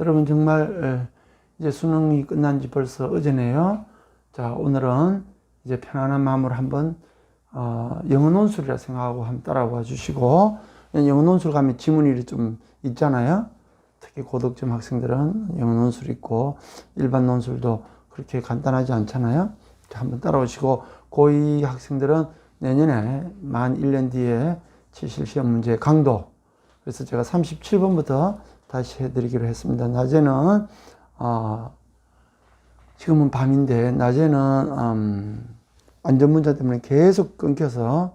여러분 정말 이제 수능이 끝난 지 벌써 어제네요. 자, 오늘은 이제 편안한 마음으로 한번 영어 논술이라 생각하고 한번 따라와 주시고, 영어 논술 가면 지문이 좀 있잖아요. 특히 고득점 학생들은 영어 논술 있고 일반 논술도 그렇게 간단하지 않잖아요. 자, 한번 따라오시고, 고2 학생들은 내년에 만 1년 뒤에 치실 시험 문제 강도, 그래서 제가 37번부터 다시 해드리기로 했습니다. 낮에는 지금은 밤인데 낮에는 안전문제 때문에 계속 끊겨서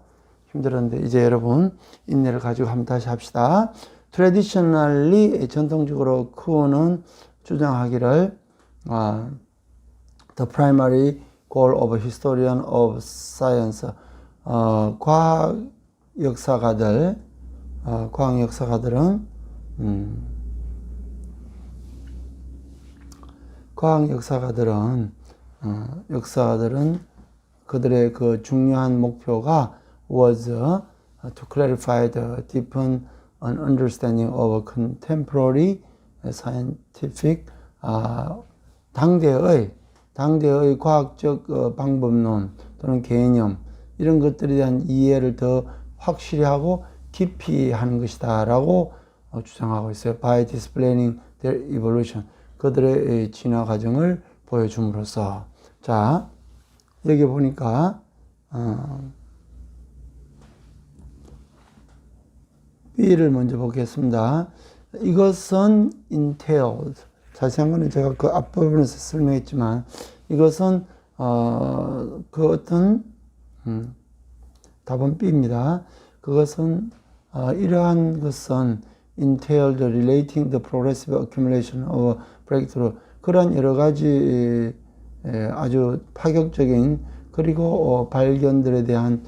힘들었는데, 이제 여러분 인내를 가지고 한번 다시 합시다. Traditionally, 전통적으로 크우는 주장하기를 The primary goal of a historian of science, 과학 역사가들은 역사가들은 그들의 그 중요한 목표가 was to clarify the deepened understanding of contemporary scientific, 당대의 과학적 방법론 또는 개념, 이런 것들에 대한 이해를 더 확실히 하고 깊이 하는 것이다 라고 주장하고 있어요. By displaying their evolution, 그들의 진화 과정을 보여줌으로써. 자, 여기 보니까 B를 먼저 보겠습니다. 이것은 entailed, 자세한 거는 제가 그 앞부분에서 설명했지만, 이것은 그 어떤 답은 B입니다. 그것은 이러한 것은 entailed relating the progressive accumulation of breakthrough, 그런 여러 가지 아주 파격적인 그리고 발견들에 대한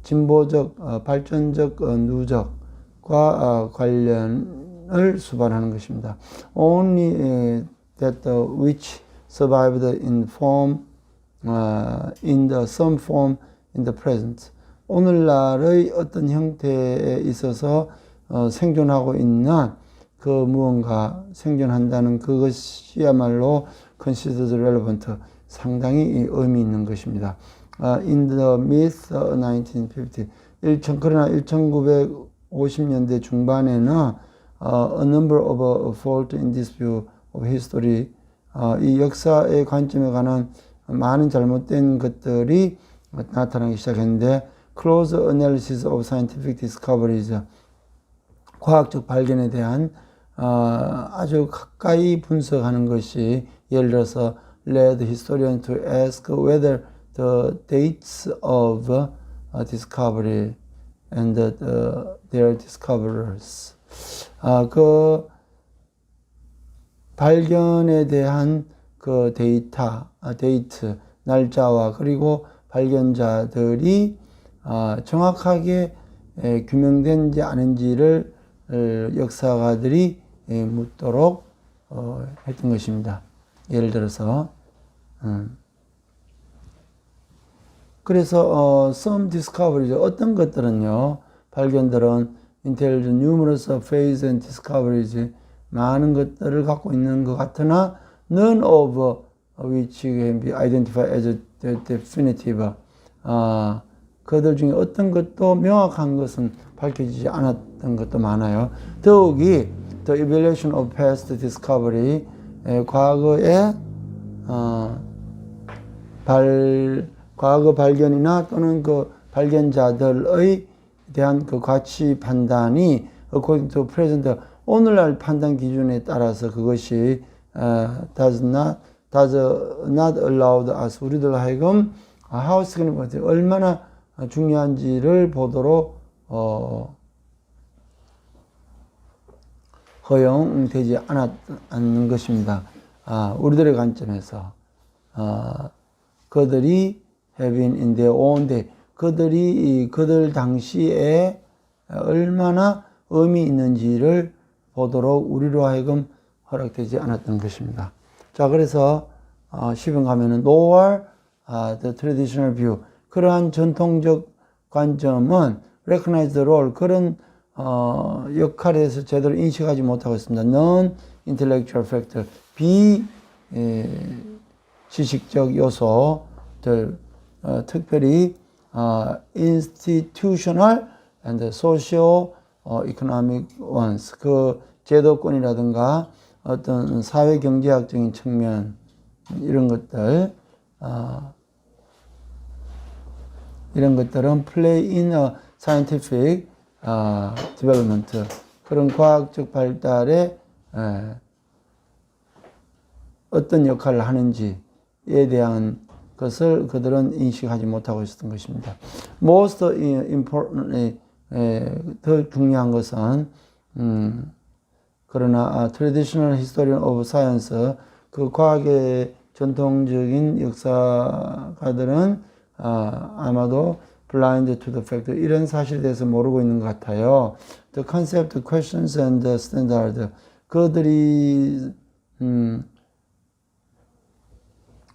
진보적 발전적 누적과 관련을 수반하는 것입니다. Only that which survived in form, in the some form in the present, 오늘날의 어떤 형태에 있어서 생존하고 있는 그 무언가, 생존한다는 그것이야말로 considered relevant, 상당히 의미 있는 것입니다. In the mid-1950s, 그러나 1950년대 중반에는 a number of faults in this view of history, 이 역사의 관점에 관한 많은 잘못된 것들이 나타나기 시작했는데, close analysis of scientific discoveries, 과학적 발견에 대한 아주 가까이 분석하는 것이, 예를 들어서 led historian to ask whether the dates of discovery and their discoverers, 그 발견에 대한 그 데이트, 날짜와 그리고 발견자들이 정확하게 규명된지 아닌지를 역사가들이 묻도록 했던 것입니다. 예를 들어서 그래서 some discoveries, 어떤 것들은요, 발견들은 intelligent numerous phases and discoveries, 많은 것들을 갖고 있는 것 같으나 none of which can be identified as definitive, 그들 중에 어떤 것도 명확한 것은 밝혀지지 않았던 것도 많아요. 더욱이 the evaluation of past discovery, 과거의 과거 발견이나 또는 그 발견자들의 대한 그 가치 판단이 according to present, 오늘날 판단 기준에 따라서 그것이 does not allow us, 우리들 하여금 how significant, 얼마나 중요한지를 보도록 허용되지 않는 것입니다. 우리들의 관점에서 그들이 having in their own day, 그들 당시에 얼마나 의미 있는지를 보도록 우리로 하여금 허락되지 않았던 것입니다. 자, 그래서 10번 가면은 nor the traditional view, 그러한 전통적 관점은 recognize the role, 그런 역할에 대해서 제대로 인식하지 못하고 있습니다. None intellectual factor, 비 지식적 요소들, 특별히 institutional and socio economic ones, 그 제도권이라든가 어떤 사회 경제학적인 측면 이런 것들 이런 것들은 play in a scientific development, 그런 과학적 발달에 어떤 역할을 하는지에 대한 것을 그들은 인식하지 못하고 있었던 것입니다. Most importantly, 더 중요한 것은 그러나 traditional historian of science, 그 과학의 전통적인 역사가들은 아마도 blind to the fact, 이런 사실에 대해서 모르고 있는 것 같아요. The concept, questions and standard, 그들이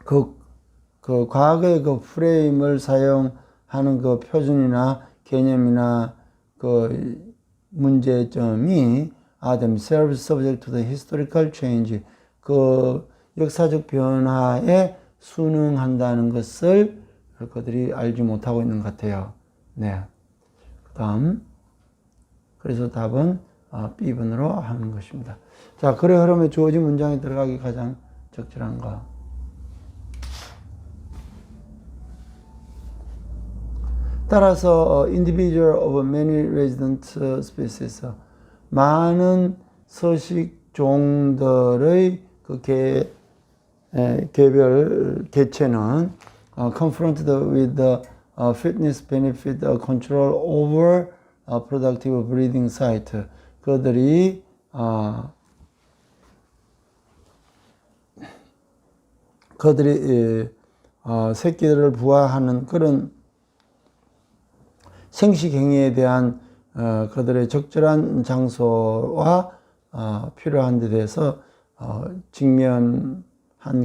그 과거의 그 프레임을 사용하는 그 표준이나 개념이나 그 문제점이 themselves subject to the historical change, 그 역사적 변화에 순응한다는 것을 그들이 알지 못하고 있는 것 같아요. 네. 그 다음, 그래서 답은 B번으로 하는 것입니다. 자, 글의 흐름에 주어진 문장에 들어가기 가장 적절한 거. 따라서 individual of many resident species, 많은 서식종들의 그 개별 개체는 confronted with the fitness benefit control over productive breeding site, 그들이 새끼들을 부화하는 그런 생식 행위에 대한 그들의 적절한 장소와 필요한 데 대해서 직면한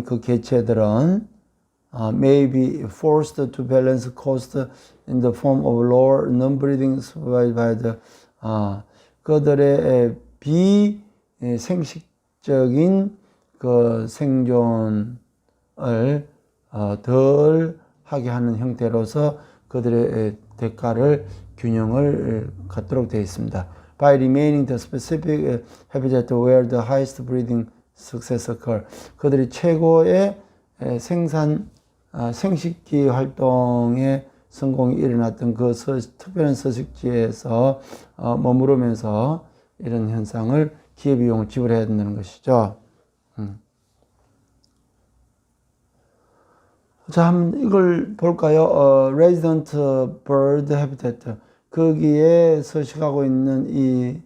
그 개체들은 may be forced to balance cost in the form of lower non-breeding supervised by the 그들의 비생식적인 그 생존을 덜 하게 하는 형태로서 그들의 대가를 균형을 갖도록 되어 있습니다. By remaining the specific habitat where the highest breeding success occur, 그들이 최고의 생식기 활동의 성공이 일어났던 그 특별한 서식지에서 머무르면서 이런 현상을 기회비용을 지불해야 된다는 것이죠. 자, 한번 이걸 볼까요? Resident bird habitat, 거기에 서식하고 있는 이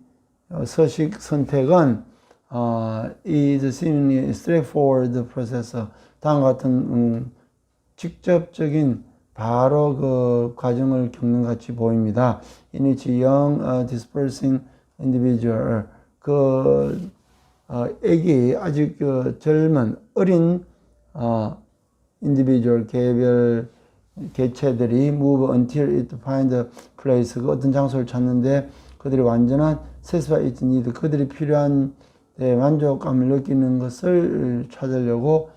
서식 선택은 is seemingly straightforward process, 다음과 같은 직접적인 바로 그 과정을 겪는 것 같이 보입니다. In which young dispersing individual, 애기 아직 젊은 어린 individual 개별 개체들이 move until it find a place, 그 어떤 장소를 찾는데 그들이 완전한 satisfy its need, 그들이 필요한 만족감을 느끼는 것을 찾으려고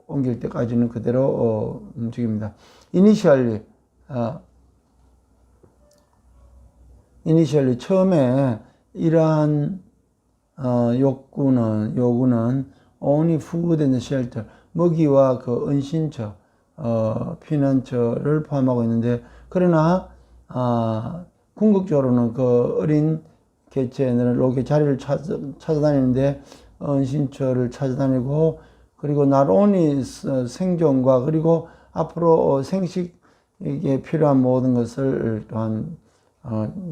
옮길 때까지는 그대로 움직입니다. Initially 처음에 이러한 요구는 only food and shelter, 먹이와 그 은신처, 피난처를 포함하고 있는데, 그러나 궁극적으로는 그 어린 개체는 이렇게 자리를 찾아다니는데 은신처를 찾아다니고, 그리고 not only 생존과 그리고 앞으로 생식에 필요한 모든 것을 또한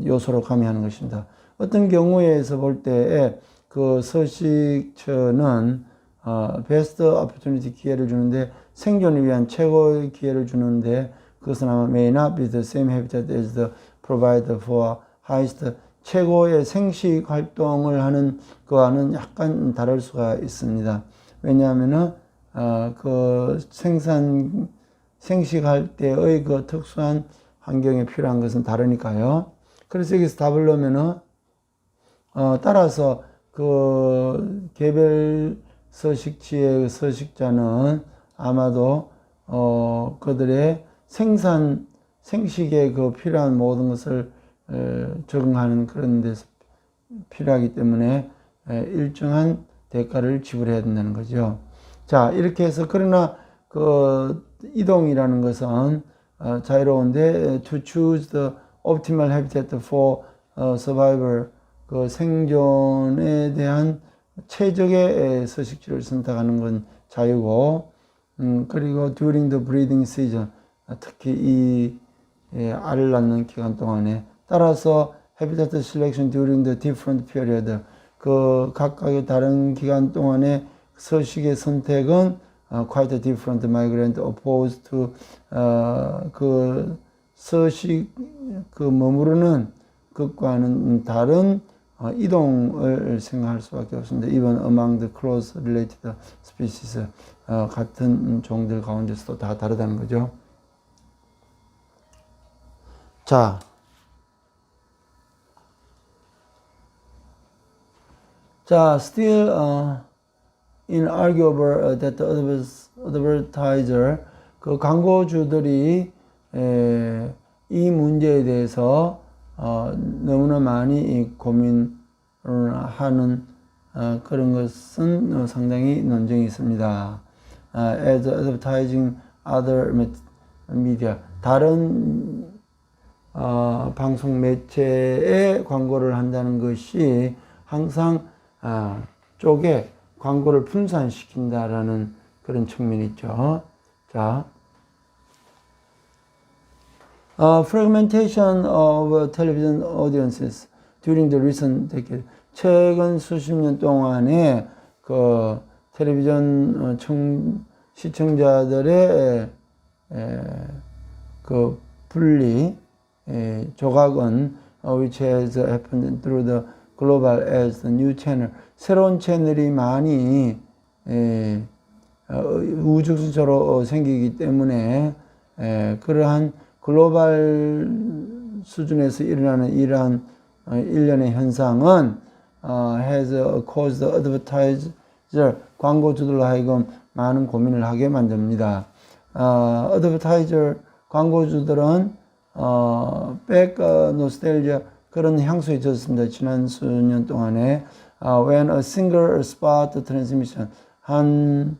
요소로 가미하는 것입니다. 어떤 경우에서 볼 때에 그 서식처는 베스트 오퍼튜니티 기회를 주는데, 생존을 위한 최고의 기회를 주는데, 그것은 아마 may not be the same habitat as the provider for highest, 최고의 생식 활동을 하는 그와는 약간 다를 수가 있습니다. 왜냐하면은 그 생식할 때의 그 특수한 환경에 필요한 것은 다르니까요. 그래서 여기서 답을 넣으면은 따라서 그 개별 서식지의 서식자는 아마도 그들의 생식에 그 필요한 모든 것을 적응하는 그런 데서 필요하기 때문에 일정한 대가를 지불해야 된다는 거죠. 자, 이렇게 해서 그러나 그 이동이라는 것은 자유로운데 to choose the optimal habitat for survival, 그 생존에 대한 최적의 서식지를 선택하는 건 자유고, 그리고 during the breeding season, 특히 이 알을 낳는 기간 동안에 따라서 habitat selection during the different period, 그 각각의 다른 기간 동안의 서식의 선택은 quite different migrant opposed to 그 서식 그 머무르는 것과는 다른 이동을 생각할 수밖에 없습니다. Even among the close related species, 같은 종들 가운데서도 다 다르다는 거죠. 자, still inarguable that the advertiser, 그 광고주들이 이 문제에 대해서 너무나 많이 고민을 하는 그런 것은 상당히 논쟁이 있습니다. As advertising other media, 다른 방송 매체에 광고를 한다는 것이 항상 쪽에 광고를 분산시킨다라는 그런 측면이 있죠. 자, fragmentation of television audiences during the recent decade. 최근 수십 년 동안에 그 텔레비전 시청자들의 그 분리 조각은 which has happened through the global as the new channel. 새로운 채널이 많이 우후죽순처럼 생기기 때문에 그러한 글로벌 수준에서 일어나는 이러한 일련의 현상은 has caused advertiser, 광고주들로 하여금 많은 고민을 하게 만듭니다. advertiser, 광고주들은 back nostalgia, 그런 향수에 젖었습니다. 지난 수년 동안에 when a single spot transmission, 한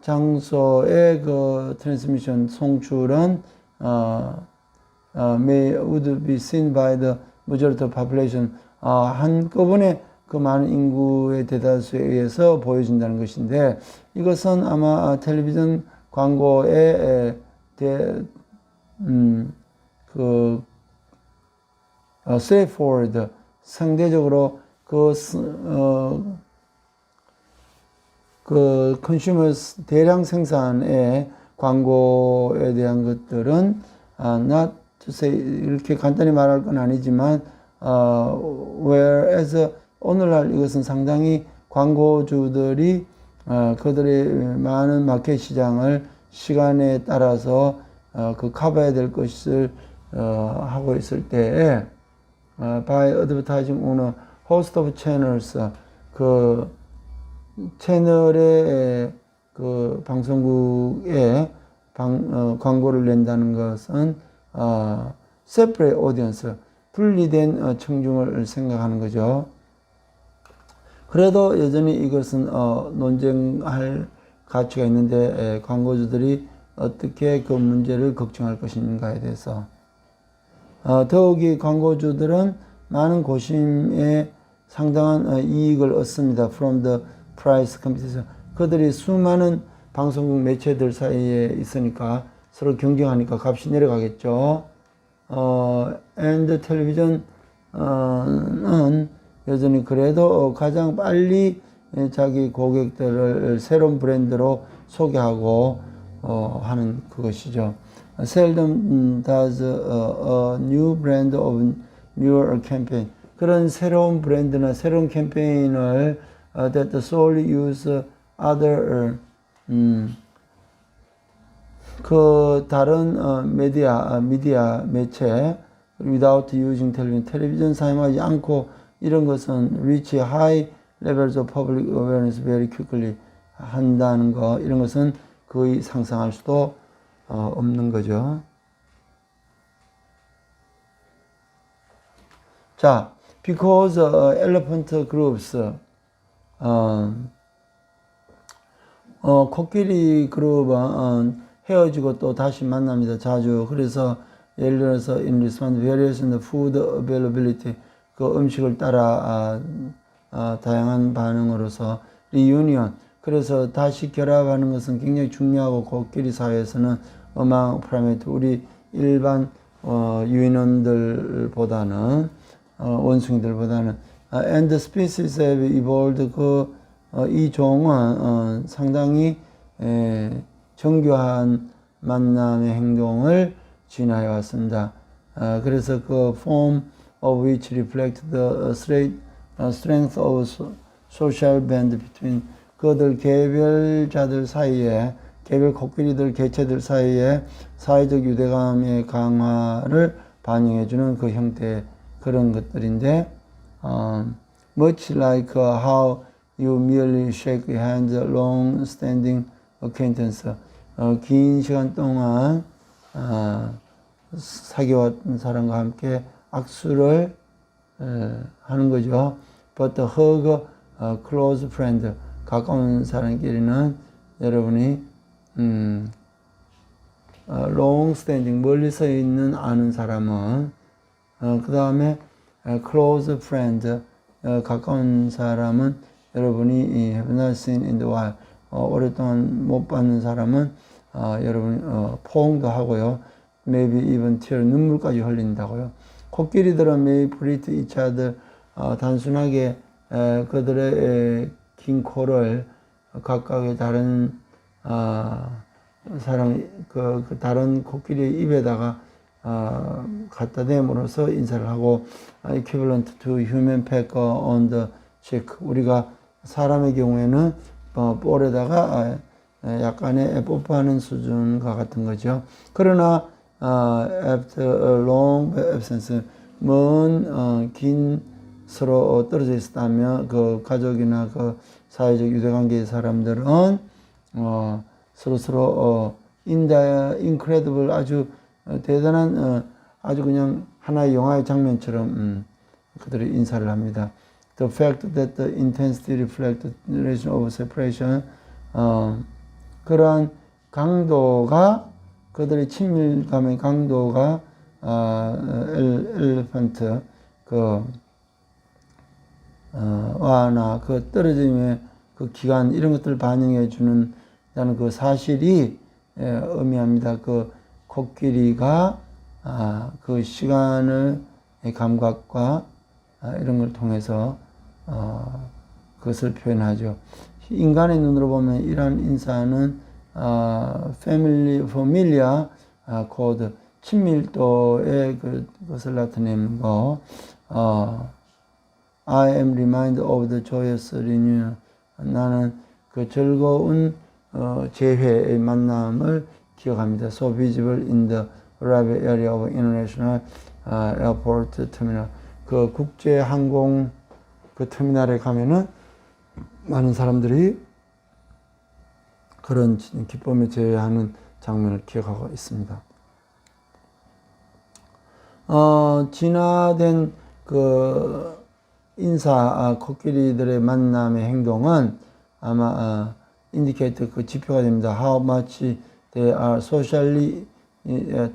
장소의 그 트랜스미션 송출은 would be seen by the majority of population, 한꺼번에 그 많은 인구의 대다수에 의해서 보여진다는 것인데, 이것은 아마 텔레비전 광고에 straightforward, 상대적으로 그 consumers 대량 생산의 광고에 대한 것들은 not to say, 이렇게 간단히 말할 건 아니지만 whereas 오늘날 이것은 상당히 광고주들이 그들의 많은 마켓 시장을 시간에 따라서 그 커버해야 될 것을 하고 있을 때에 by advertising on a host of channels, 그 채널의 그 방송국에 광고를 낸다는 것은 separate audience, 분리된 청중을 생각하는 거죠. 그래도 여전히 이것은 논쟁할 가치가 있는데, 광고주들이 어떻게 그 문제를 걱정할 것인가에 대해서 더욱이 광고주들은 많은 고심에 상당한 이익을 얻습니다. From the price competition, 그들이 수많은 방송국 매체들 사이에 있으니까 서로 경쟁하니까 값이 내려가겠죠. and 텔레비전은 여전히 그래도 가장 빨리 자기 고객들을 새로운 브랜드로 소개하고 하는 그것이죠. Seldom does a new brand of newer campaign, 그런 새로운 브랜드나 새로운 캠페인을 that solely use other 그 다른 미디어 매체 without using television, 텔레비전 사용하지 않고, 이런 것은 reach high levels of public awareness very quickly 한다는 거, 이런 것은 거의 상상할 수도 없는 거죠. 자, because elephant groups, 코끼리 그룹은 헤어지고 또 다시 만납니다. 자주. 그래서 예를 들어서 in response various in the food availability, 그 음식을 따라 다양한 반응으로서 reunion, 그래서 다시 결합하는 것은 굉장히 중요하고 코끼리 사회에서는 among primate, 우리 일반 유인원들보다는 원숭이들보다는 and the species have evolved, 이 종은 상당히 정교한 만남의 행동을 진화해 왔습니다. 그래서 그 form of which reflect the strength of social band between, 그들 개별자들 사이에, 개별 코끼리들 개체들 사이에 사회적 유대감의 강화를 반영해주는 그 형태의 그런 것들인데, much like how you merely shake hands, long-standing acquaintance, 긴 시간 동안 사귀어왔던 사람과 함께 악수를 하는 거죠. But hug a close friend, 가까운 사람끼리는 여러분이 long-standing, 멀리 서 있는 아는 사람은, 그 다음에 close friend, 가까운 사람은 여러분이 have not seen in the while, 오랫동안 못 봤는 사람은 여러분이 포옹도 하고요. maybe even tear, 눈물까지 흘린다고요. 코끼리들은 may greet each other, 단순하게 그들의 긴 코를 각각의 다른 사람, 그 다른 코끼리의 입에다가 갖다 댐으로써 인사를 하고, equivalent to human peck on the cheek, 우리가 사람의 경우에는 볼에다가 약간의 뽀뽀하는 수준과 같은 거죠. 그러나 after a long absence, 긴 서로 떨어져 있었다면 그 가족이나 그 사회적 유대관계의 사람들은 서로 incredible, 아주 대단한, 아주 그냥 하나의 영화의 장면처럼 그들이 인사를 합니다. The fact that the intensity reflects the relation of separation, 그러한 강도가, 그들의 친밀감의 강도가 엘리펀트, 와나 그 떨어짐의 그 기간, 이런 것들을 반영해 주는 다는 그 사실이 의미합니다. 그 코끼리가 그 시간의 감각과 이런 걸 통해서 그것을 표현하죠. 인간의 눈으로 보면 이러한 인사는 familiar code, 친밀도의 그것을 나타내는 거. I am reminded of the joyous reunion, 나는 그 즐거운 재회의 만남을 기억합니다. So visible in the arrival area of international airport terminal, 그 국제 항공 그 터미널에 가면은 많은 사람들이 그런 기쁨에 제외하는 장면을 기억하고 있습니다. 진화된 그 인사, 코끼리들의 만남의 행동은 아마 indicate, 그 지표가 됩니다. How much they are socially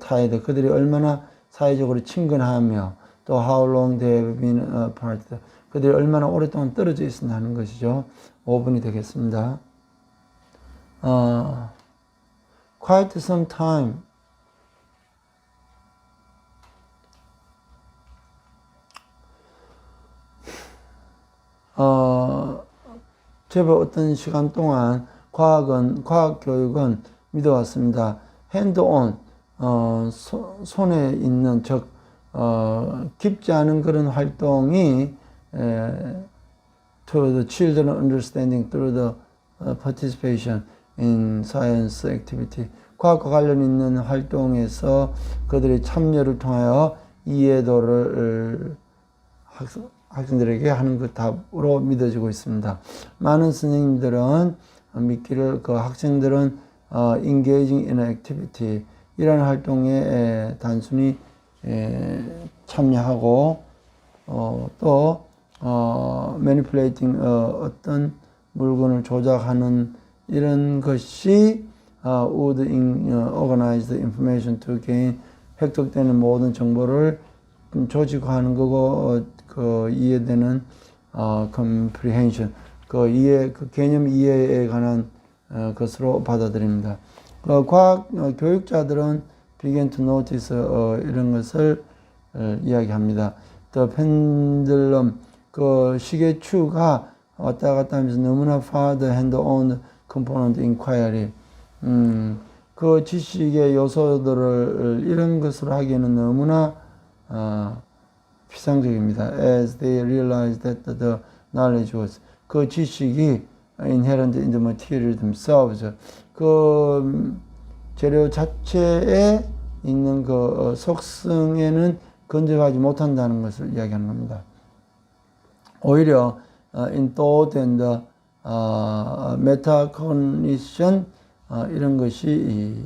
tied, 그들이 얼마나 사회적으로 친근하며, 또 how long they have been apart, 그들이 얼마나 오랫동안 떨어져 있었나 하는 것이죠. 5분이 되겠습니다. Quite some time. 제법 어떤 시간 동안 과학 교육은 믿어왔습니다. hand on, 손에 있는, 즉 깊지 않은 그런 활동이 to the children understanding through the participation in science activity, 과학과 관련 있는 활동에서 그들의 참여를 통하여 이해도를 학생들에게 하는 그 답으로 믿어지고 있습니다. 많은 선생님들은 믿기를 학생들은 engaging in activity 이런 활동에 단순히 참여하고 또 manipulating 어떤 물건을 조작하는 이런 것이 would organize the information to gain 획득되는 모든 정보를 조직화하는 거고 이해되는 comprehension 그 개념 이해에 관한 것으로 받아들입니다. 과학 교육자들은 begin to notice 이런 것을 이야기합니다. The pendulum 시계추가 왔다 갔다 하면서 너무나 far the hand-on component inquiry 그 지식의 요소들을 이런 것으로 하기에는 너무나 피상적입니다. As they realized that the knowledge was 그 지식이 inherent in the material themselves 그 재료 자체에 있는 그 속성에는 건져가지 못한다는 것을 이야기하는 겁니다. 오히려 in thought and metacognition 이런 것이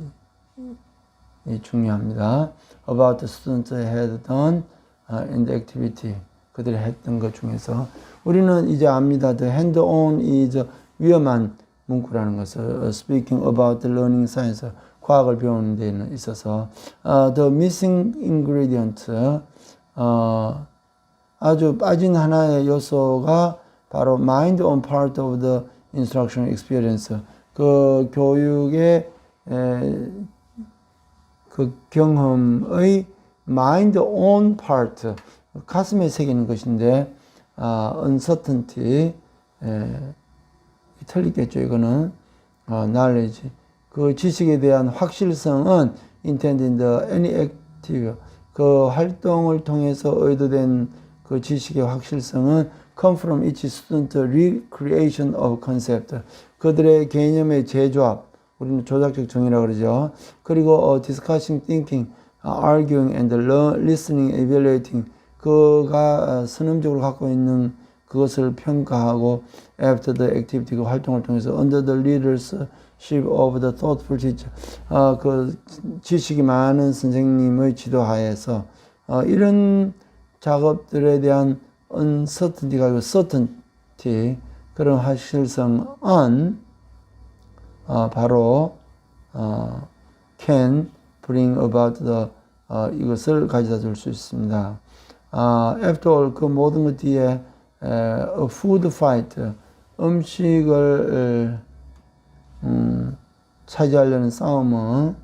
중요합니다. About the students had done in the activity 그들이 했던 것 중에서 우리는 이제 압니다. The hand-on is 위험한 문구라는 것을 speaking about the learning science 과학을 배우는 데는 있어서 the missing ingredient 아주 빠진 하나의 요소가 바로 mind on part of the instructional experience 그 교육의 그 경험의 mind on part 가슴에 새기는 것인데 uncertainty 틀리겠죠. 이거는 knowledge 그 지식에 대한 확실성은 intended in the any active 그 활동을 통해서 의도된 그 지식의 확실성은 come from each student recreation of concept 그들의 개념의 재조합 우리는 조작적 정의라고 그러죠. 그리고 discussing, thinking, arguing and listening, evaluating 그가 선험적으로 갖고 있는 그것을 평가하고 after the activity 그 활동을 통해서 under the leadership of the thoughtful teacher 그 지식이 많은 선생님의 지도하에서 이런 작업들에 대한 uncertainty가 아니고 certainty 그런 확실성은 바로 can bring about the 이것을 가져다 줄 수 있습니다. after all 그 모든 것 뒤에 a food fight 음식을 차지하려는 싸움은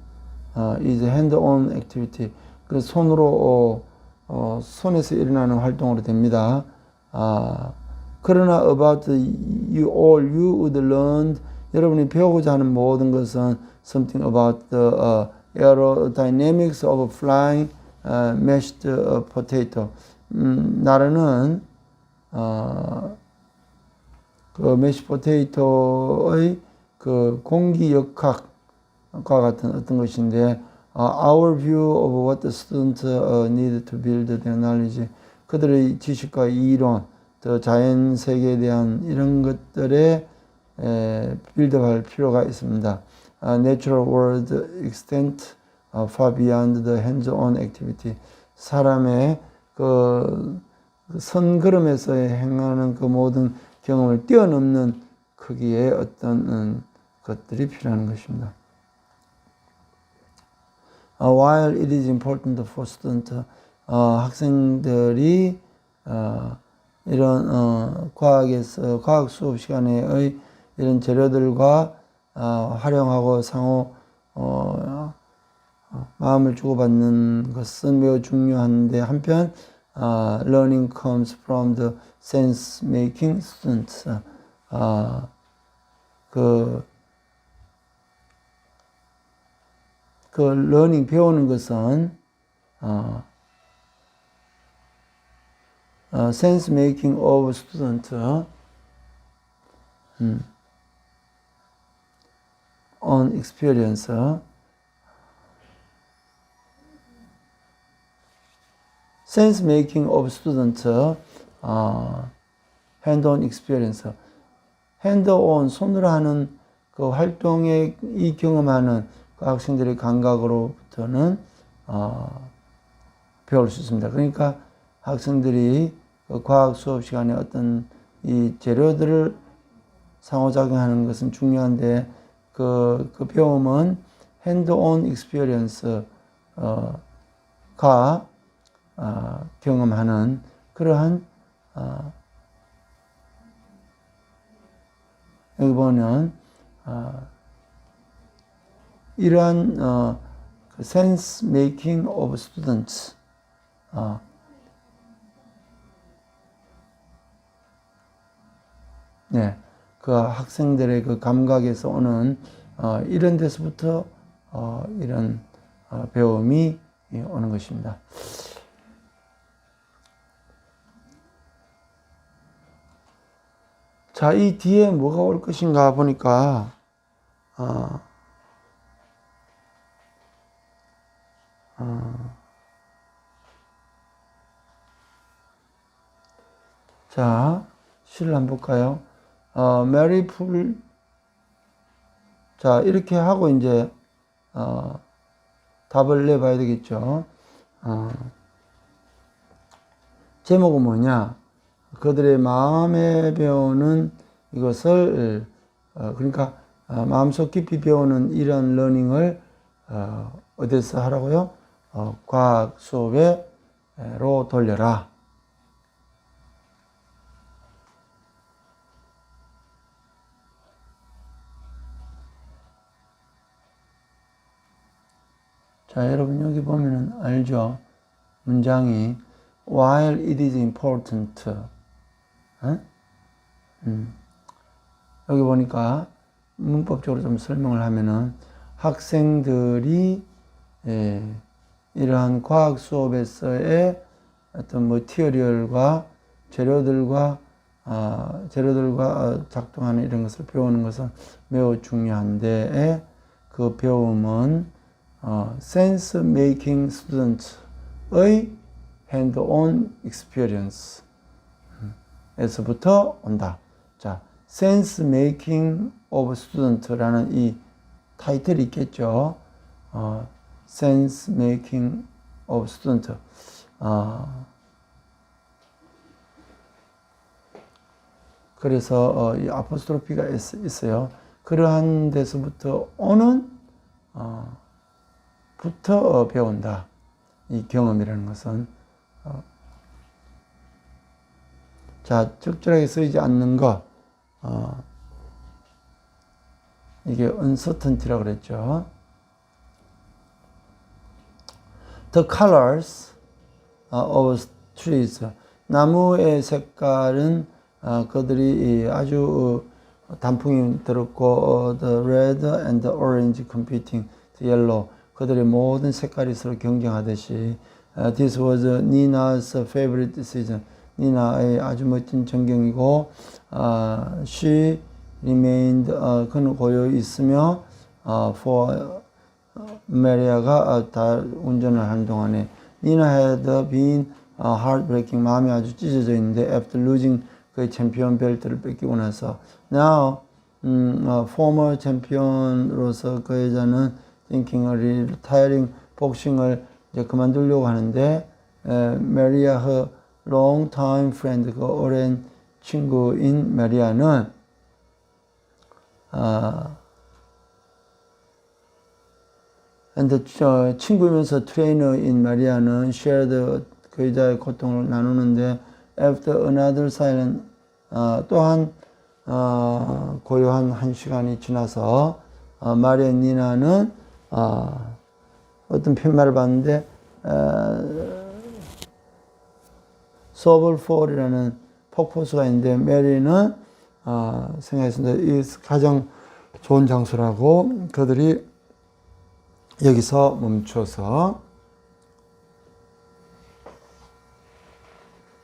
is hand-on activity 그 손으로 손에서 일어나는 활동으로 됩니다. 그러나 about you would learn 여러분이 배우고자 하는 모든 것은 something about the aerodynamics of flying mashed potato 나르는 그 mashed potato의 그 공기 역학과 같은 어떤 것인데 our view of what the students need to build their knowledge 그들의 지식과 이론 또 자연 세계에 대한 이런 것들에 빌드할 필요가 있습니다. Natural world extent far beyond the hands-on activity 사람의 그 선걸음에서 행하는 그 모든 경험을 뛰어넘는 크기의 어떤 것들이 필요한 것입니다. While it is important for students, 학생들이 이런 과학 수업 시간에의 이런 재료들과 활용하고 상호 마음을 주고받는 것은 매우 중요한데 한편 learning comes from the sense making students 그 learning 배우는 것은 sense making of student on experience sense making of student hand-on experience. hand-on, 손으로 하는 그 활동에 이 경험하는 그 학생들의 감각으로부터는 배울 수 있습니다. 그러니까 학생들이 그 과학 수업 시간에 어떤 이 재료들을 상호작용하는 것은 중요한데 그 배움은 hand-on experience가 경험하는 그러한 여기 보면 이러한 sense making of students 네, 그 학생들의 그 감각에서 오는 이런 데서부터 이런 배움이 오는 것입니다. 자, 이 뒤에 뭐가 올 것인가 보니까 자, 시를 한번 볼까요? 메리 풀 자, 이렇게 하고 이제 답을 내봐야 되겠죠. 제목은 뭐냐? 그들의 마음에 배우는 이것을 그러니까 마음속 깊이 배우는 이런 러닝을 어디서 하라고요? 과학 수업에로 돌려라. 자, 여러분 여기 보면은 알죠? 문장이 while it is important. 여기 보니까 문법적으로 좀 설명을 하면은 학생들이 이러한 과학 수업에서의 어떤 머티리얼과 재료들과 작동하는 이런 것을 배우는 것은 매우 중요한데 그 배움은 sense making students의 hand-on experience 에서부터 온다. 자, sense making of student라는 이 타이틀이 있겠죠. sense making of student. 그래서 이 아포스트로피가 있어요. 그러한 데서부터 오는 부터 배운다. 이 경험이라는 것은 자, 적절하게 쓰이지 않는 것 이게 uncertainty라고 그랬죠. The colors of trees 나무의 색깔은 그들이 아주 단풍이 들었고 the red and the orange competing the yellow 그들의 모든 색깔이 서로 경쟁하듯이 this was Nina's favorite season 니나의 아주 멋진 전경이고 she remained 그는 고요히 있으며 for 메리아가 다 운전을 하는 동안에 Nina had been heartbreaking 마음이 아주 찢어져 있는데 after losing 그의 챔피언 벨트를 뺏기고 나서 now former champion으로서 그 여자는 thinking retiring 복싱을 이제 그만두려고 하는데 메리아 her long time friend 그 오랜 친구인 메리아는 and 친구이면서 트레이너인 메리아는 shared 그 여자의 고통을 나누는데 after another silent 또한 고요한 한 시간이 지나서 마리아 니나는 어떤 팻말을 봤는데 소벌폴이라는 폭포수가 있는데 메리는 생각했습니다. 이 가장 좋은 장소라고 그들이 여기서 멈춰서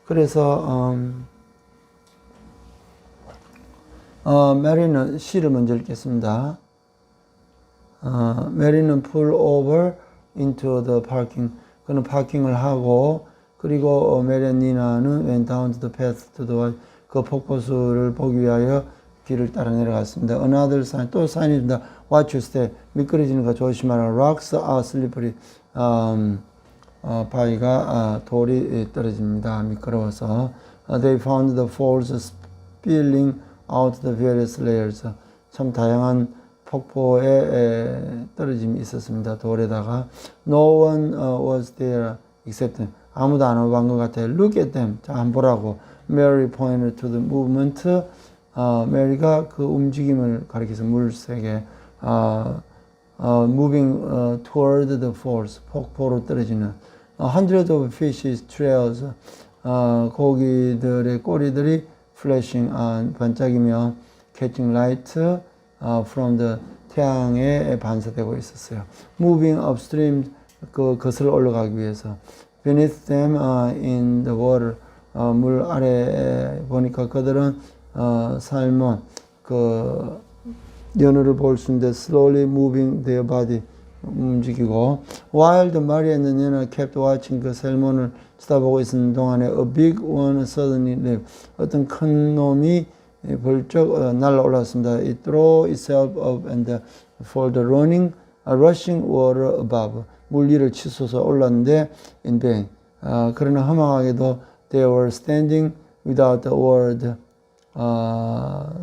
그래서 메리는 시를 먼저 읽겠습니다. 메리는 pull over into the parking 그는 파킹을 하고 그리고 메리 니나는 went down to the path to the woods. 그 폭포수를 보기 위하여 길을 따라 내려갔습니다. Another sign, 또 사인입니다. Watch your step. 미끄러지는 거 조심하라. Rocks are slippery. 바위가 돌이 떨어집니다. 미끄러워서. They found the falls spilling out the various layers. 참 다양한 폭포에 떨어짐이 있었습니다. 돌에다가. No one was there except 아무도 안 와본 것 같아요. Look at them. 자, 한번 보라고. Mary pointed to the movement. 메리가 그 움직임을 가리켜서 물색에 moving toward the falls. 폭포로 떨어지는 hundreds of fishes trails. 고기들의 꼬리들이 flashing 반짝이며 catching light from the 태양에 반사되고 있었어요. Moving upstream 그것을 올라가기 위해서. Beneath them in the water 물 아래에 보니까 그들은 살몬 연어를 볼 수 있는데 slowly moving their body 움직이고 while the Maria and the 연어 kept watching 그 살몬을 쳐다보고 있는 동안에 a big one suddenly left. 어떤 큰 놈이 벌쩍 날아올랐습니다. It threw itself up and for the rushing water above. 물 위를 치솟아 올랐는데 in vain. 그러나 허망하게도 they were standing without a word.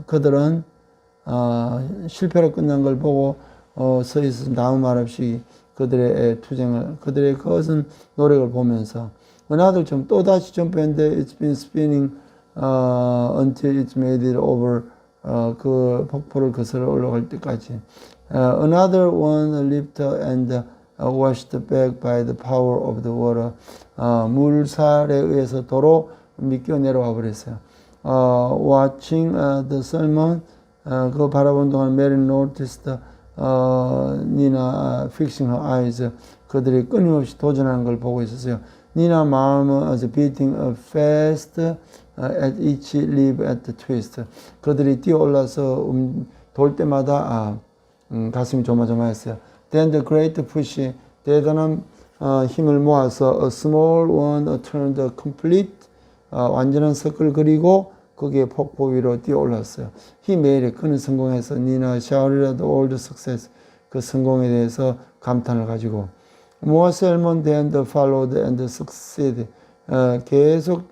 그들은 실패로 끝난 걸 보고 서 있어 아무 말 없이 그들의 투쟁을 그들의 거센 노력을 보면서 another jump 또다시 점프했는데 it's been spinning until it's made it over. 그 폭포를 거슬러 올라갈 때까지. Another one leaped and washed back by the power of the water. 물살에 의해서 도로 미끼어 내려와 버렸어요. Watching the salmon, 그거 바라본 동안 Mary noticed Nina fixing her eyes. 그들이 끊임없이 도전하는 걸 보고 있었어요. 니나 마음은 as beating fast at each leap at the twist. 그들이 뛰어올라서 돌 때마다 가슴이 조마조마했어요. Then the great push, 대단한 힘을 모아서 a small one turned complete, 완전한 서클 그리고 거기에 폭포 위로 뛰어올랐어요. He made it. 그는 성공해서 니나 shouted all the success. 그 성공에 대해서 감탄을 가지고 More salmon than the followed and succeeded. 계속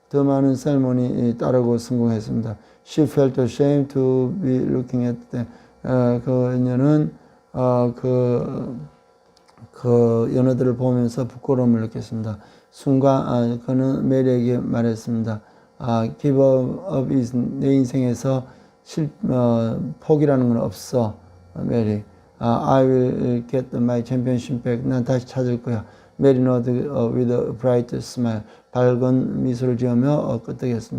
더 많은 셀몬이 따르고 성공했습니다. She felt ashamed to be looking at them. 그녀는 그 연어들을 보면서 부끄러움을 느꼈습니다. 순간 그는 메리에게 말했습니다. Give up is 내 인생에서 포기라는 건 없어, 메리. I will get my championship back. 난 다시 찾을 거야. 메리 nodded with a bright smile. 밝은 미소를 지으며 끄떡였습니다.